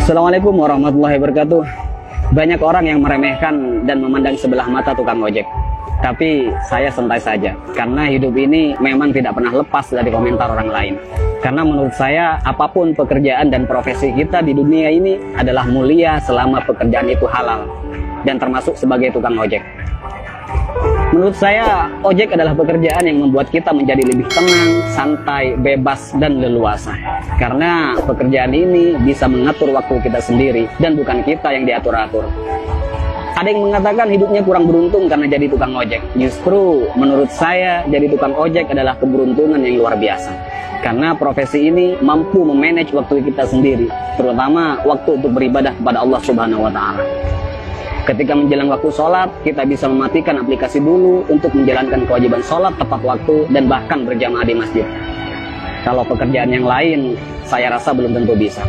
Assalamualaikum warahmatullahi wabarakatuh. Banyak orang yang meremehkan dan memandang sebelah mata tukang ojek. Tapi saya santai saja, karena hidup ini memang tidak pernah lepas dari komentar orang lain. Karena menurut saya, apapun pekerjaan dan profesi kita di dunia ini adalah mulia selama pekerjaan itu halal, dan termasuk sebagai tukang ojek. Menurut saya, ojek adalah pekerjaan yang membuat kita menjadi lebih tenang, santai, bebas, dan leluasa. Karena pekerjaan ini bisa mengatur waktu kita sendiri, dan bukan kita yang diatur-atur. Ada yang mengatakan hidupnya kurang beruntung karena jadi tukang ojek. Justru menurut saya, jadi tukang ojek adalah keberuntungan yang luar biasa. Karena profesi ini mampu memanage waktu kita sendiri, terutama waktu untuk beribadah kepada Allah Subhanahu wa Ta'ala. Ketika menjelang waktu sholat, kita bisa mematikan aplikasi dulu untuk menjalankan kewajiban sholat tepat waktu dan bahkan berjamaah di masjid. Kalau pekerjaan yang lain, saya rasa belum tentu bisa.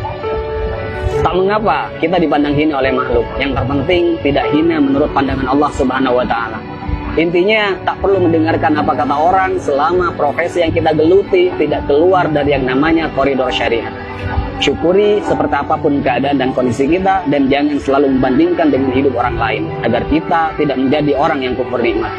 Tak mengapa kita dipandang hina oleh makhluk, yang terpenting tidak hina menurut pandangan Allah Subhanahu wa Ta'ala. Intinya, tak perlu mendengarkan apa kata orang selama profesi yang kita geluti tidak keluar dari yang namanya koridor syariat. Syukuri seperti apapun keadaan dan kondisi kita, dan jangan selalu membandingkan dengan hidup orang lain, agar kita tidak menjadi orang yang kufur nikmat.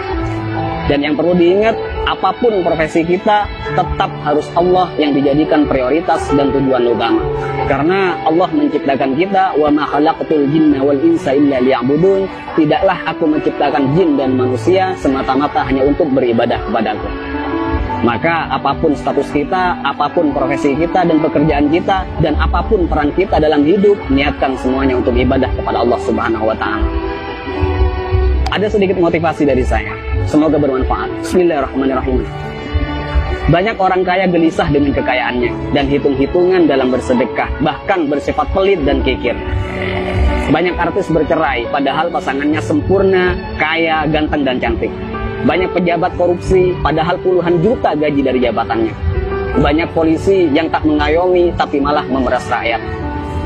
Dan yang perlu diingat, apapun profesi kita, tetap harus Allah yang dijadikan prioritas dan tujuan utama. Karena Allah menciptakan kita, wa ma khalaqtul jinna wal insa illa liya'budun. Tidaklah aku menciptakan jin dan manusia semata-mata hanya untuk beribadah kepadaku. Maka apapun status kita, apapun profesi kita dan pekerjaan kita, dan apapun peran kita dalam hidup, niatkan semuanya untuk ibadah kepada Allah Subhanahu wa Ta'ala. Ada sedikit motivasi dari saya, semoga bermanfaat. Bismillahirrahmanirrahim. Banyak orang kaya gelisah dengan kekayaannya dan hitung-hitungan dalam bersedekah, bahkan bersifat pelit dan kikir. Banyak artis bercerai padahal pasangannya sempurna, kaya, ganteng dan cantik. Banyak pejabat korupsi, padahal puluhan juta gaji dari jabatannya. Banyak polisi yang tak mengayomi, tapi malah memeras rakyat.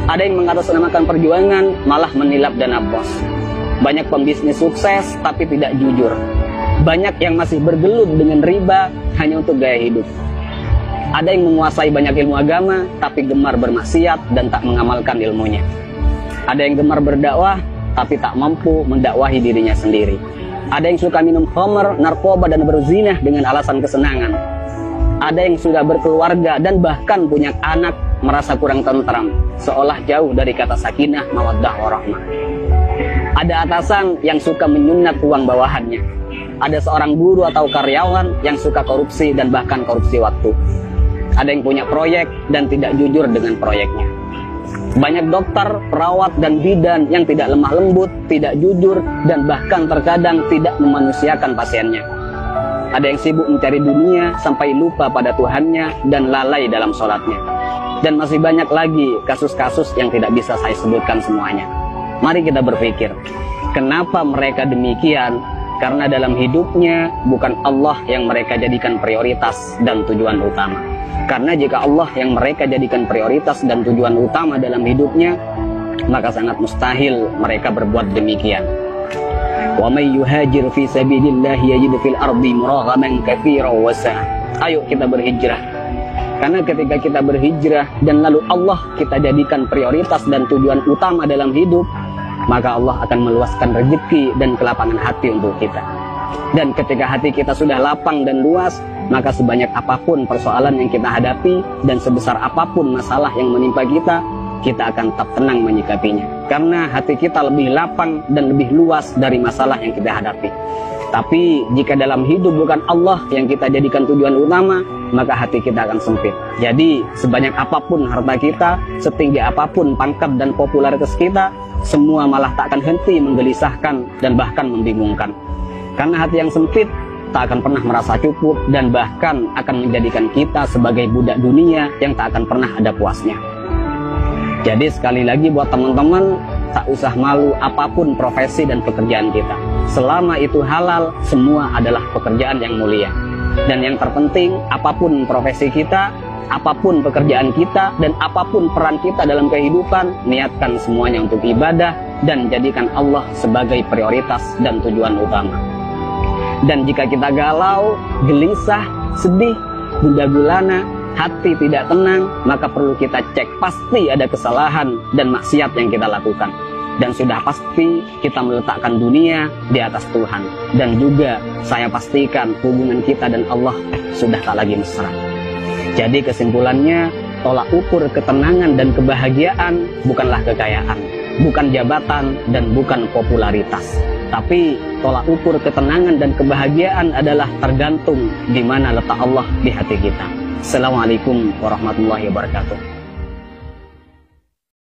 Ada yang mengatasnamakan perjuangan, malah menilap dana bos. Banyak pembisnis sukses, tapi tidak jujur. Banyak yang masih bergelut dengan riba, hanya untuk gaya hidup. Ada yang menguasai banyak ilmu agama, tapi gemar bermaksiat dan tak mengamalkan ilmunya. Ada yang gemar berdakwah, tapi tak mampu mendakwahi dirinya sendiri. Ada yang suka minum khamr, narkoba, dan berzinah dengan alasan kesenangan. Ada yang sudah berkeluarga dan bahkan punya anak merasa kurang tentram, seolah jauh dari kata sakinah, mawaddah, warahmah. Ada atasan yang suka menyunat uang bawahannya. Ada seorang guru atau karyawan yang suka korupsi dan bahkan korupsi waktu. Ada yang punya proyek dan tidak jujur dengan proyeknya. Banyak dokter, perawat, dan bidan yang tidak lemah lembut, tidak jujur, dan bahkan terkadang tidak memanusiakan pasiennya. Ada yang sibuk mencari dunia sampai lupa pada Tuhannya dan lalai dalam sholatnya. Dan masih banyak lagi kasus-kasus yang tidak bisa saya sebutkan semuanya. Mari kita berpikir, kenapa mereka demikian? Karena dalam hidupnya bukan Allah yang mereka jadikan prioritas dan tujuan utama. Karena jika Allah yang mereka jadikan prioritas dan tujuan utama dalam hidupnya, maka sangat mustahil mereka berbuat demikian. Wa may yuhajir fi sabilillah yajid fil ardi muraghaman katsiran wa sa'a. Ayo kita berhijrah. Karena ketika kita berhijrah dan lalu Allah kita jadikan prioritas dan tujuan utama dalam hidup, maka Allah akan meluaskan rezeki dan kelapangan hati untuk kita. Dan ketika hati kita sudah lapang dan luas, maka sebanyak apapun persoalan yang kita hadapi dan sebesar apapun masalah yang menimpa kita akan tetap tenang menyikapinya. Karena hati kita lebih lapang dan lebih luas dari masalah yang kita hadapi. Tapi jika dalam hidup bukan Allah yang kita jadikan tujuan utama, maka hati kita akan sempit. Jadi sebanyak apapun harta kita, setinggi apapun pangkat dan popularitas kita, semua malah tak akan henti menggelisahkan dan bahkan membingungkan. Karena hati yang sempit tak akan pernah merasa cukup dan bahkan akan menjadikan kita sebagai budak dunia yang tak akan pernah ada puasnya. Jadi sekali lagi buat teman-teman, tak usah malu apapun profesi dan pekerjaan kita. Selama itu halal, semua adalah pekerjaan yang mulia. Dan yang terpenting, apapun profesi kita, apapun pekerjaan kita, dan apapun peran kita dalam kehidupan, niatkan semuanya untuk ibadah dan jadikan Allah sebagai prioritas dan tujuan utama. Dan jika kita galau, gelisah, sedih, gundah gulana, hati tidak tenang, maka perlu kita cek. Pasti ada kesalahan dan maksiat yang kita lakukan. Dan sudah pasti kita meletakkan dunia di atas Tuhan. Dan juga saya pastikan hubungan kita dan Allah sudah tak lagi mesra. Jadi kesimpulannya, tolak ukur ketenangan dan kebahagiaan bukanlah kekayaan, bukan jabatan, dan bukan popularitas. Tapi tolak ukur ketenangan dan kebahagiaan adalah tergantung di mana letak Allah di hati kita. Assalamualaikum warahmatullahi wabarakatuh.